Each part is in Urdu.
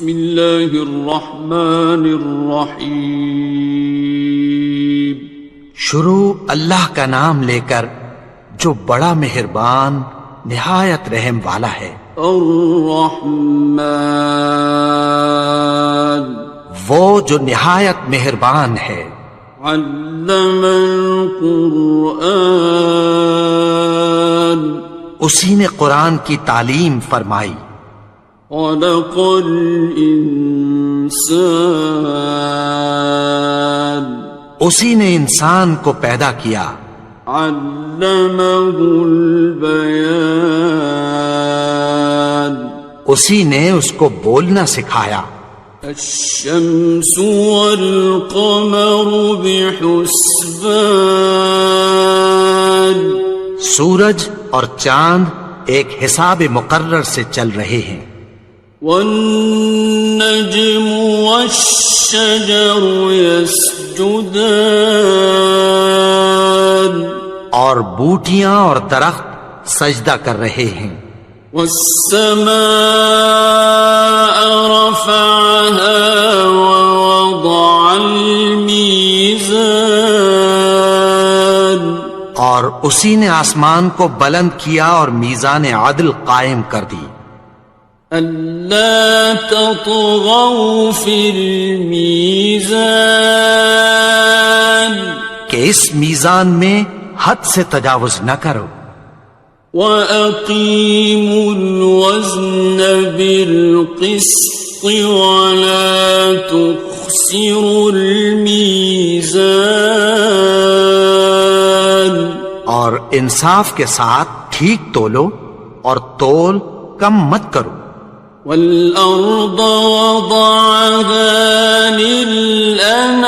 بسم اللہ الرحمن الرحیم. شروع اللہ کا نام لے کر جو بڑا مہربان نہایت رحم والا ہے. الرحمن وہ جو نہایت مہربان ہے. علم القرآن اسی نے قرآن کی تعلیم فرمائی. خلق الانسان اسی نے انسان کو پیدا کیا. علمہ البیان اسی نے اس کو بولنا سکھایا. الشمس والقمر بحسبان سورج اور چاند ایک حساب مقرر سے چل رہے ہیں. والنجم والشجر يسجدان اور بوٹیاں اور درخت سجدہ کر رہے ہیں. والسماء رفعها ووضع الميزان اور اسی نے آسمان کو بلند کیا اور میزان عدل قائم کر دی. ألا تطغوا في الميزان کہ اس میزان میں حد سے تجاوز نہ کرو. وَأَقِيمُوا الْوَزْنَ بِالْقِسْطِ وَلَا تُخْسِرُوا الْمِيزَانَ اور انصاف کے ساتھ ٹھیک تولو اور تول کم مت کرو. وَالْأَرْضَ وَضَعَهَا لِلْأَنَامِ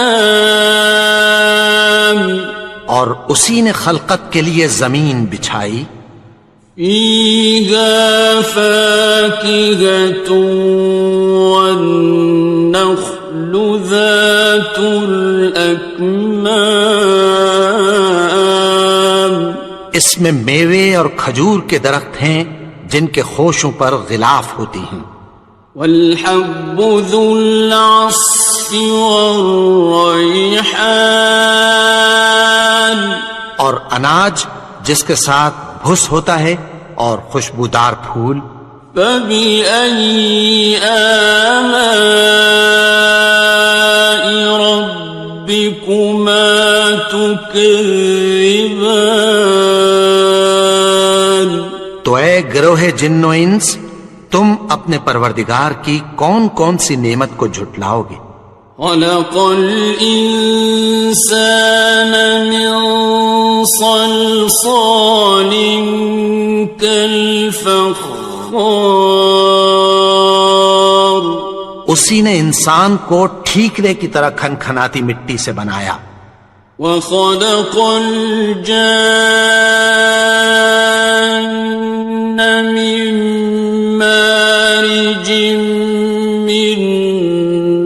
اور اسی نے خلقت کے لیے زمین بچھائی. فِيهَا فَاكِهَةٌ وَالنَّخْلُ ذَاتُ الْأَكْمَامِ اس میں میوے اور کھجور کے درخت ہیں جن کے خوشوں پر غلاف ہوتی ہیں. وَالْحَبُّ ذُو الْعَصْفِ وَالرَّيْحَانِ اور اناج جس کے ساتھ بھس ہوتا ہے اور خوشبودار پھول. فَبِأَيِّ آلَاءِ رَبِّكُمَا تُكَذِّبَانِ تو اے گروہ جن و انس تم اپنے پروردگار کی کون کون سی نعمت کو جھٹلاؤ گے. خَلَقَ الْإِنسَانَ مِنْ صَلْصَالٍ كَالْفَخَّارِ اسی نے انسان کو ٹھیکرے کی طرح کھنکھناتی مٹی سے بنایا. وَخَلَقَ الْجَانَّ مِن مَّارِجٍ مِّن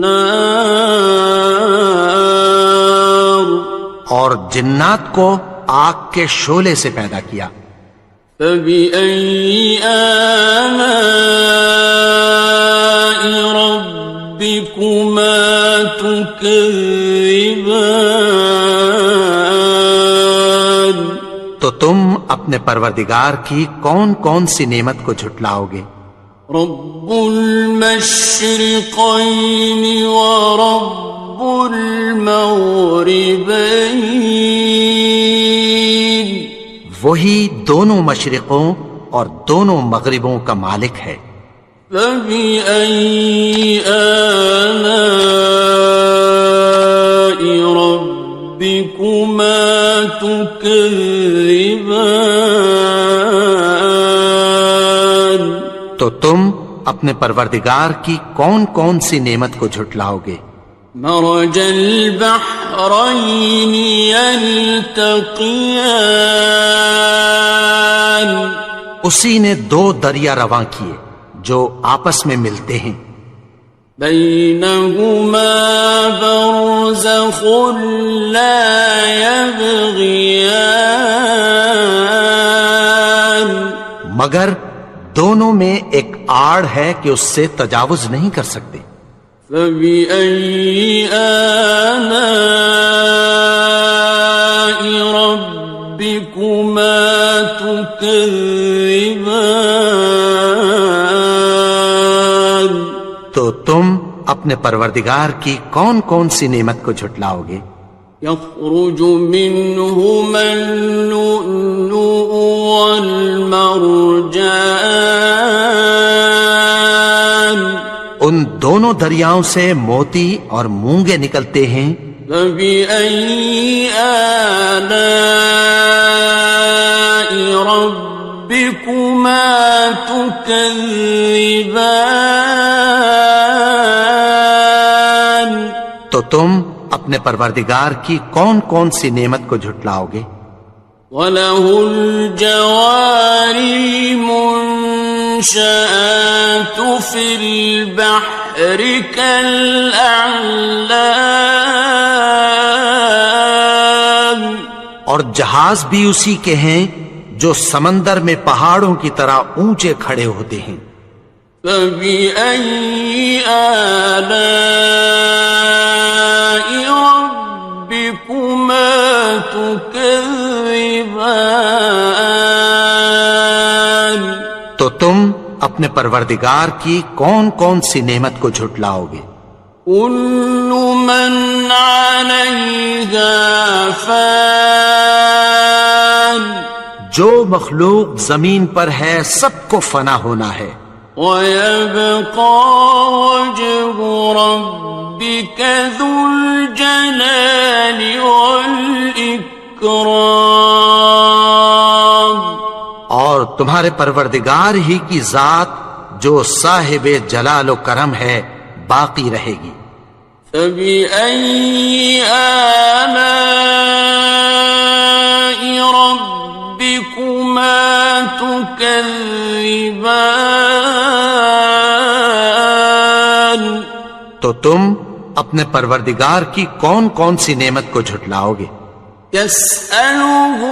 نَّارٍ اور جنات کو آگ کے شعلے سے پیدا کیا. فَبِأَيِّ آلَاءِ رَبِّكُمَا تُكَذِّبَانِ تو تم اپنے پروردگار کی کون کون سی نعمت کو جھٹلاؤ گے. رب المشرقین ورب المغربین وہی دونوں مشرقوں اور دونوں مغربوں کا مالک ہے. فَبِأَيِّ آلَاءِ رَبِّكُمَا تُكَذِّبَانِ تو تم اپنے پروردگار کی کون کون سی نعمت کو جھٹلاؤ گے. مرج البحرین یلتقیان اسی نے دو دریا رواں کیے جو آپس میں ملتے ہیں. بینہما برزخ لا یبغیان مگر دونوں میں ایک آڑ ہے کہ اس سے تجاوز نہیں کر سکتے۔ فبأي آلاء ربكما تكذبان؟ تو تم اپنے پروردگار کی کون کون سی نعمت کو جھٹلاؤ گے؟ يخرج منهما اللؤلؤ والمرجان، ان دونوں دریاؤں سے موتی اور مونگے نکلتے ہیں۔ فبأي آلاء ربكما تكذبان؟ تو تم اپنے پروردگار کی کون کون سی نعمت کو جھٹلاؤ گے؟ وَلَهُ الْجَوَارِ الْمُنشَآتُ فِي الْبَحْرِ كَالْأَعْلَامِ، اور جہاز بھی اسی کے ہیں جو سمندر میں پہاڑوں کی طرح اونچے کھڑے ہوتے ہیں۔ فَبِأَيِّ آلَاءِ رَبِّكُمَا تُكَذِّبَانِ؟ تو تم اپنے پروردگار کی کون کون سی نعمت کو جھٹلاؤ گے؟ كُلُّ مَنْ عَلَيْهَا فَانٍ، جو مخلوق زمین پر ہے سب کو فنا ہونا ہے۔ وَيَبْقَى وَجْهُ رَبِّكَ ذُو الْجَلَالِ وَالْإِكْرَامِ، اور تمہارے پروردگار ہی کی ذات جو صاحب جلال و کرم ہے باقی رہے گی۔ فَبِأَيِّ آلَاءِ رَبِّكُمَا تُكَذِّبَانِ؟ تو تم اپنے پروردگار کی کون کون سی نعمت کو جھٹلاؤ گے؟ يَسْأَلُهُ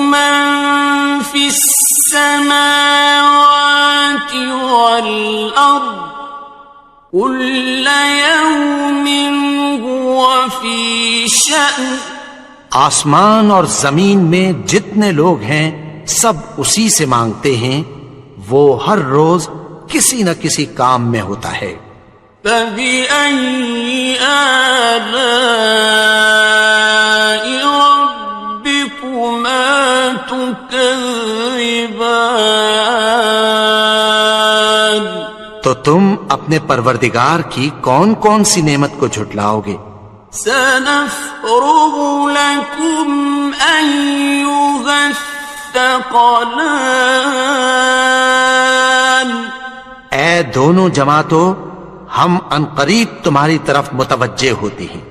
مَن فِي السَّمَاوَاتِ وَالْأَرْضِ كُلَّ يَوْمٍ هُوَ فِي شَأْنٍ، آسمان اور زمین میں جتنے لوگ ہیں سب اسی سے مانگتے ہیں، وہ ہر روز کسی نہ کسی کام میں ہوتا ہے۔ فَبِأَيِّ آلَاءِ رَبِّكُمَا تُكَذِّبَانِ؟ تو تم اپنے پروردگار کی کون کون سی نعمت کو جھٹلاؤ گے؟ سَنَفْرُغُ لَكُمْ أَيُّهَ الثَّقَلَانِ، اے دونوں جماعتوں، ہم عنقریب تمہاری طرف متوجہ ہوتے ہیں۔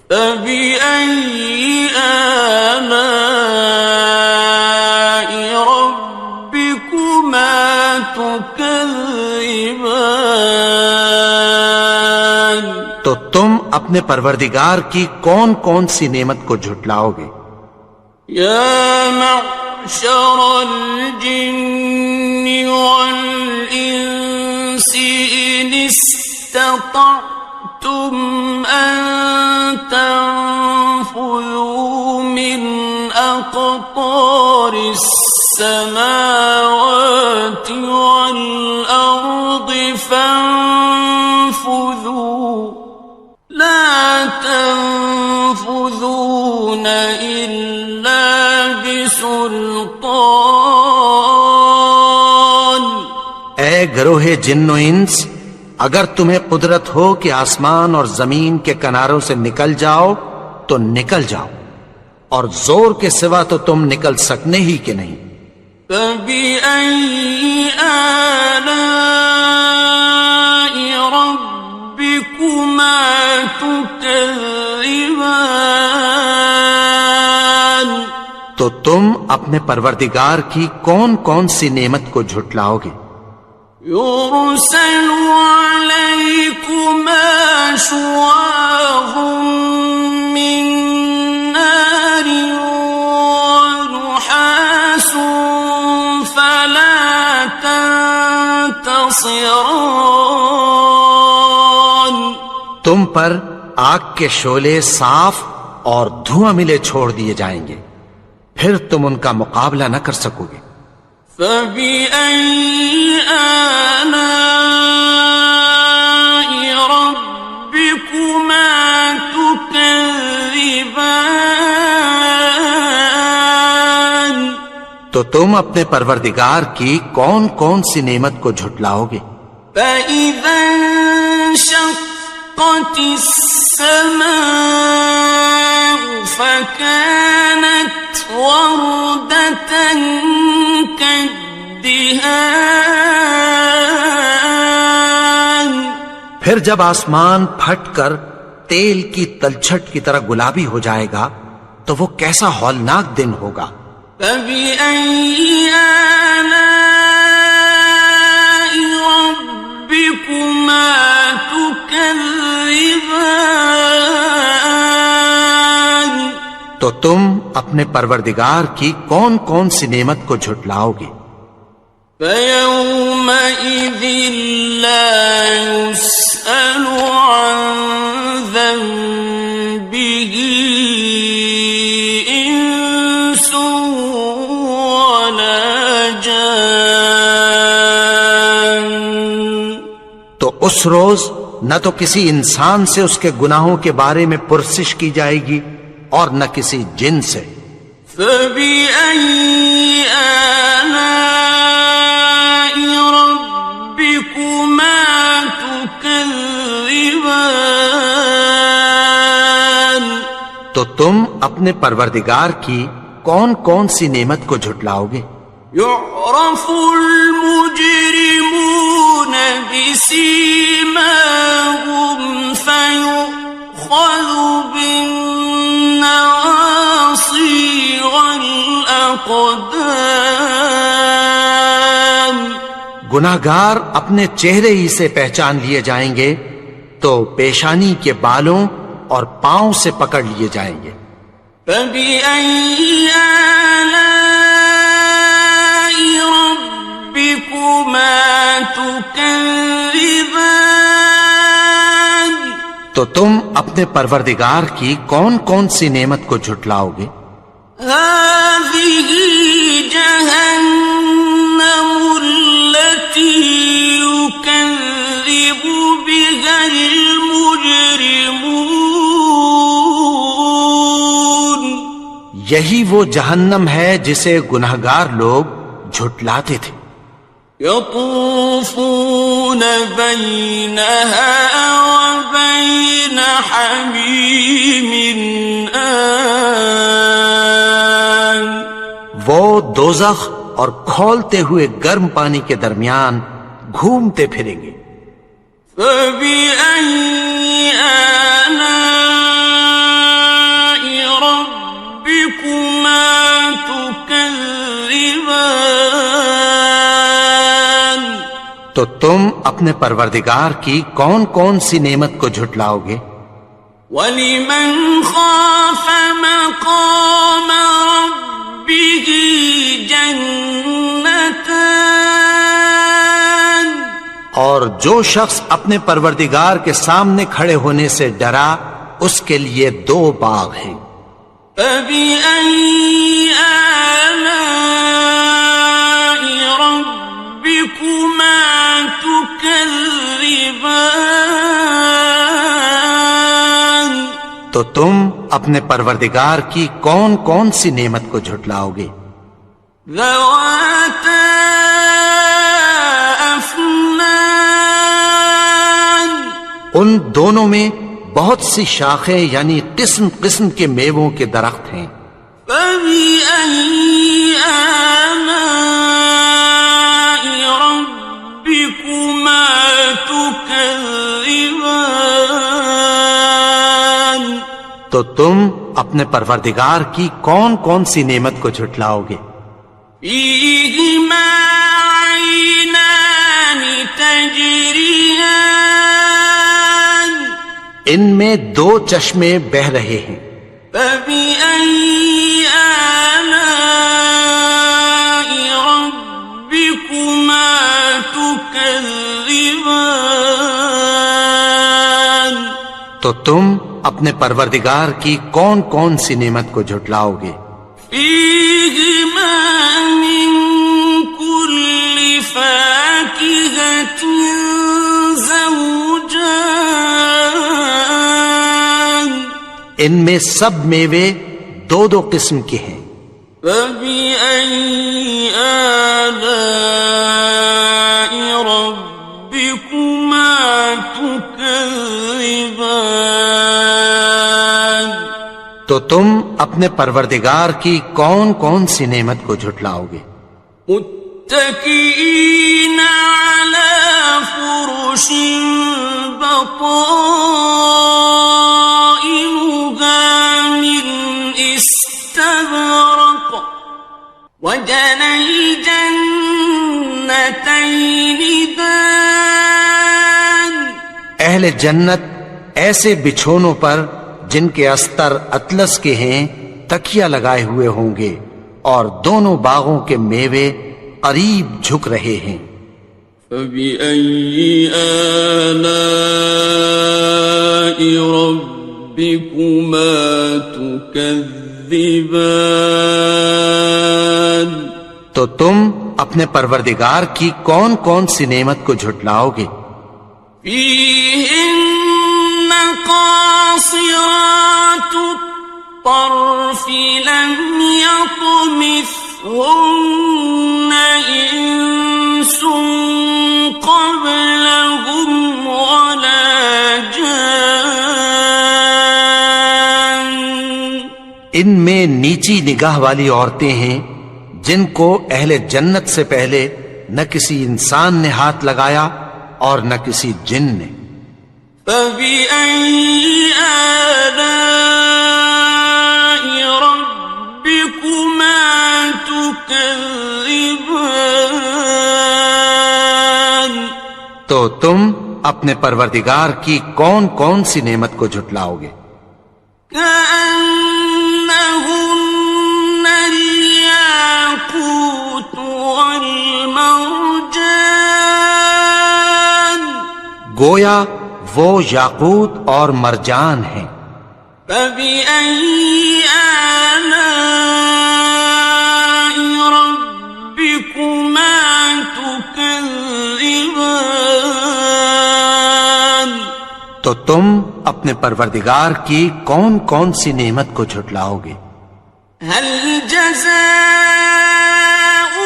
فَبِأَيِّ آلَاءِ رَبِّكُمَا تُكَذِّبَانِ؟ تو تم اپنے پروردگار کی کون کون سی نعمت کو جھٹلاؤ گے؟ يَا مَعْشَرَ الْجِنِّ وَالْإِنسِ إِنِ اسْتَطَعْتُمْ أَن تَنفُذُوا مِنْ أَقْطَارِ السَّمَاوَاتِ وَالْأَرْضِ فَانفُذُوا لَا تَنفُذُونَ إِلَّا بِسُلْطَانٍ۔ اے گروہ جن و انس، اگر تمہیں قدرت ہو کہ آسمان اور زمین کے کناروں سے نکل جاؤ تو نکل جاؤ، اور زور کے سوا تو تم نکل سکنے ہی کہ نہیں۔ فَبِأَيِّ آلَاءِ رَبِّكُمَا تُكَذِّبَانِ؟ تو تم اپنے پروردگار کی کون کون سی نعمت کو جھٹلاؤ گے؟ يُرْسَلُ عَلَيْكُمَا شُوَاظٌ مِّن نَّارٍ وَنُحَاسٌ فَلَا تَنتَصِرَانِ؟ تم پر آگ کے شعلے صاف اور دھواں ملے چھوڑ دیے جائیں گے، پھر تم ان کا مقابلہ نہ کر سکو گے۔ فَبِأَيِّ آلَاءِ رَبِّكُمَا تُكَذِّبَانِ؟ تو تم اپنے پروردگار کی کون کون سی نعمت کو جھٹلاؤ گے؟ فَإِذَا انشَقَّتِ السَّمَاءُ فَكَانَتْ وَرْدَةً كَالدِّهَانِ، پھر جب آسمان پھٹ کر تیل کی تلچھٹ کی طرح گلابی ہو جائے گا تو وہ کیسا ہولناک دن ہوگا۔ فَبِأَيِّ آلَاءِ رَبِّكُمَا تُكَذِّبَانِ؟ تو تم اپنے پروردگار کی کون کون سی نعمت کو جھٹلاؤ گے؟ فَيَوْمَئِذٍ لَا يُسْأَلُ عَنْ ذَنبِهِ إِنسٌ وَلَا جَانٌ۔ تو اس روز نہ تو کسی انسان سے اس کے گناہوں کے بارے میں پرسش کی جائے گی اور نہ کسی جن سے۔ فَبِأَيِّ آلَاءِ رَبِّكُمَا تُكَذِّبَانِ؟ تو تم اپنے پروردگار کی کون کون سی نعمت کو جھٹلاؤ گے؟ يُعْرَفُ الْمُجْرِمُونَ بِسِيمَاهُمْ فَيُؤْخَذُ بِالنَّوَاصِي وَالْأَقْدَامِ۔ گناہگار اپنے چہرے ہی سے پہچان لیے جائیں گے تو پیشانی کے بالوں اور پاؤں سے پکڑ لیے جائیں گے۔ فَبِأَيِّ آلَاءِ رَبِّكُمَا تُكَذِّبَانِ؟ تو تم اپنے پروردگار کی کون کون سی نعمت کو جھٹلاؤ گے؟ هَٰذِهِ جَهَنَّمُ الَّتِي يُكَذِّبُ بِهَا الْمُجْرِمُونَ۔ یہی وہ جہنم ہے جسے گناہگار لوگ جھٹلاتے تھے۔ يَطُوفُونَ بَيْنَهَا وَبَيْنَ حَمِيمٍ آنٍ۔ وہ دوزخ اور کھولتے ہوئے گرم پانی کے درمیان گھومتے پھریں گے۔ فَبِأَيِّ آلَاءِ رَبِّكُمَا تُكَذِّبَانِ؟ تو تم اپنے پروردگار کی کون کون سی نعمت کو جھٹلاؤ گے؟ وَلِمَنْ خَافَ مَقَامَ رَبِّهِ جَنَّتَانِ؟ اور جو شخص اپنے پروردگار کے سامنے کھڑے ہونے سے ڈرا اس کے لیے 2 باغ ہیں۔ فَبِأَيِّ آلَاءِ رَبِّكُمَا تُكَذِّبَانِ؟ تو تم اپنے پروردگار کی کون کون سی نعمت کو جھٹلاؤ گے؟ ذَوَاتَا أَفْنَانٍ؟ ان دونوں میں بہت سی شاخیں یعنی قسم قسم کے میووں کے درخت ہیں۔ فَبِأَيِّ آلَاءِ رَبِّكُمَا تُكَذِّبَانِ؟ تو تم اپنے پروردگار کی کون کون سی نعمت کو جھٹلاؤ گے؟ فِيهِمَا عَيْنَانِ تَجْرِيَانِ؟ ان میں 2 چشمے بہ رہے ہیں۔ فَبِأَيِّ آلَاءِ رَبِّكُمَا تُكَذِّبَانِ؟ تو تم اپنے پروردگار کی کون کون سی نعمت کو جھٹلاؤ گے؟ فیہما من کل فاکہۃ زوجان، ان میں سب میوے دو دو قسم کے ہیں۔ فبأي آلاء ربكما تكذبان، تو تم اپنے پروردگار کی کون کون سی نعمت کو جھٹلاؤ گے؟ متكئين على فرش بطائنها من استبرق، وجنى الجنتين دان، اہل جنت ایسے بچھونوں پر جن کے استر اطلس کے ہیں تکیہ لگائے ہوئے ہوں گے، اور دونوں باغوں کے میوے قریب جھک رہے ہیں۔ فبأي آلاء ربكما تكذبان، تو تم اپنے پروردگار کی کون کون سی نعمت کو جھٹلاؤ گے؟ فيهن قاصرات الطرف لم يطمثهن إنس قبلهم ولا جان، ان میں نیچی نگاہ والی عورتیں ہیں جن کو اہل جنت سے پہلے نہ کسی انسان نے ہاتھ لگایا اور نہ کسی جن نے۔ فبأي آلاء ربكما تكذبان، تو تم اپنے پروردگار کی کون کون سی نعمت کو جھٹلاؤ گے؟ كأنهن الياقوت والمرجان، گویا وہ یاقوت اور مرجان ہیں۔ فبأي آلاء ربكما تكذبان، تو تم اپنے پروردگار کی کون کون سی نعمت کو جھٹلاؤ گے؟ هل جزاء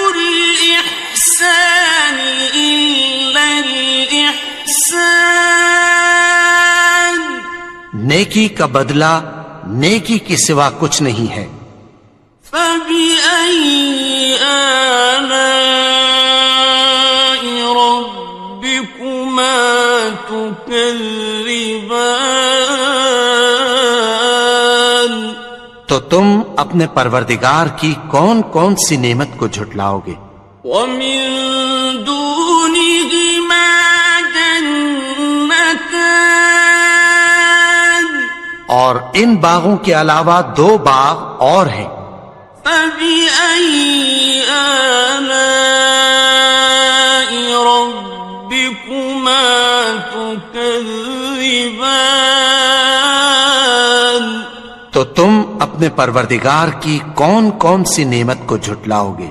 الإحسان إلا الإحسان، نیکی کا بدلہ نیکی کے سوا کچھ نہیں ہے۔ فبأي آلاء ربكما تكذبان، تو تم اپنے پروردگار کی کون کون سی نعمت کو جھٹلاؤ گے؟ ومن دونهما جنتان، اور ان باغوں کے علاوہ دو باغ اور ہیں۔ فبأي آلاء ربكما تكذبان، تو تم اپنے پروردگار کی کون کون سی نعمت کو جھٹلاؤ گے؟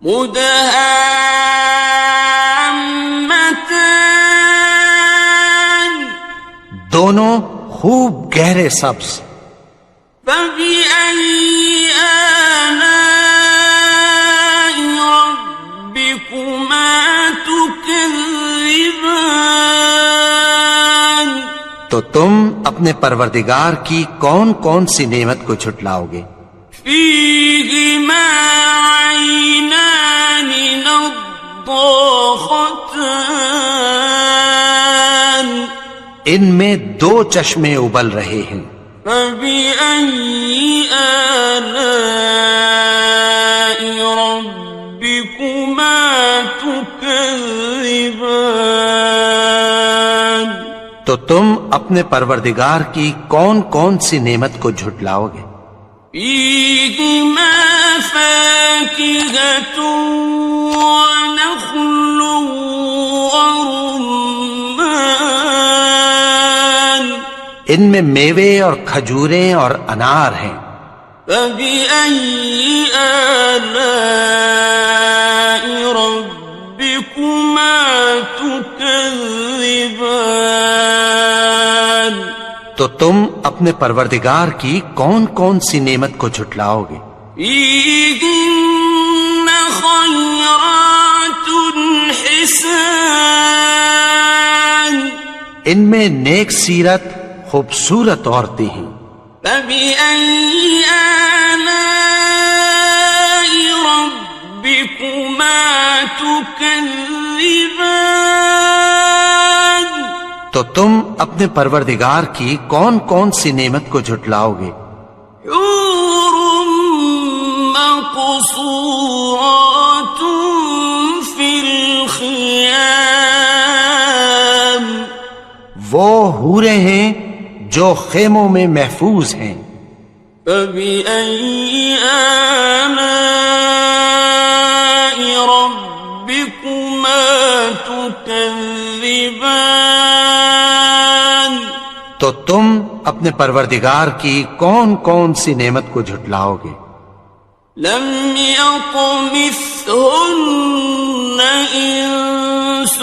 مدهامتان، دونوں خوب گہرے سبز۔ فبأي آلاء ربكما تكذبان، تو تم اپنے پروردگار کی کون کون سی نعمت کو جھٹلاؤ گے؟ فيهما عينان نضاختان، ان میں دو چشمے ابل رہے ہیں۔ فبأي آلاء ربكما تكذبان، تو تم اپنے پروردگار کی کون کون سی نعمت کو جھٹلاؤ گے؟ فيهما فاكهة ونخل ورمان، ان میں میوے اور کھجوریں اور انار ہیں۔ فبأي آلاء ربكما تكذبان؟ تو تم اپنے پروردگار کی کون کون سی نعمت کو جھٹلاؤ گے؟ فيهن خيرات حسان، ان میں نیک سیرت خوبصورت عورتیں ہیں۔ فبأي آلاء ربكما تكذبان؟ تو تم اپنے پروردگار کی کون کون سی نعمت کو جھٹلاؤ گے؟ حور مقصورات في الخيام، وہ حوریں ہیں جو خیموں میں محفوظ ہیں۔ فبأي آلاء ربكما تكذبان؟ تو تم اپنے پروردگار کی کون کون سی نعمت کو جھٹلاؤ گے؟ لم يطمثهن إنس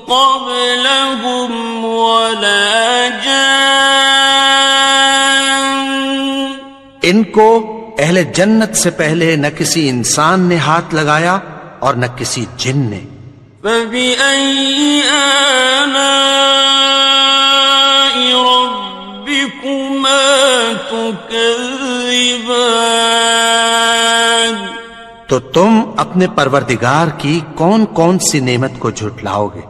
قبلهم ولا جان، ان کو اہل جنت سے پہلے نہ کسی انسان نے ہاتھ لگایا اور نہ کسی جن نے۔ فبأي آلاء ربكما تكذبان؟ تو تم اپنے پروردگار کی کون کون سی نعمت کو جھٹلاؤ گے؟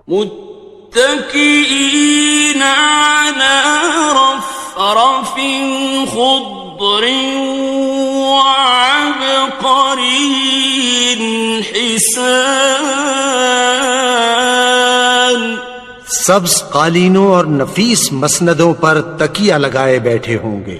متكئين على رفرف خضر وعبقري حسان، سبز قالینوں اور نفیس مسندوں پر تکیہ لگائے بیٹھے ہوں گے۔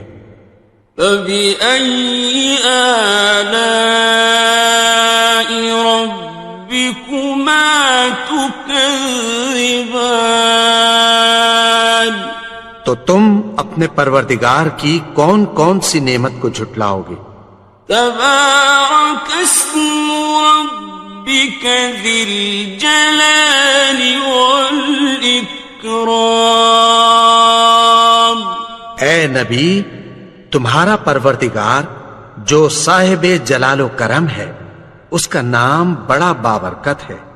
فبأي آلاء ربكما تكذبان؟ تو تم اپنے پروردگار کی کون کون سی نعمت کو جھٹلاؤ گے؟ تبارك اسم ربك ذي الجلال والإكرام۔ اے نبی، تمہارا پروردگار جو صاحب جلال و کرم ہے، اس کا نام بڑا بابرکت ہے۔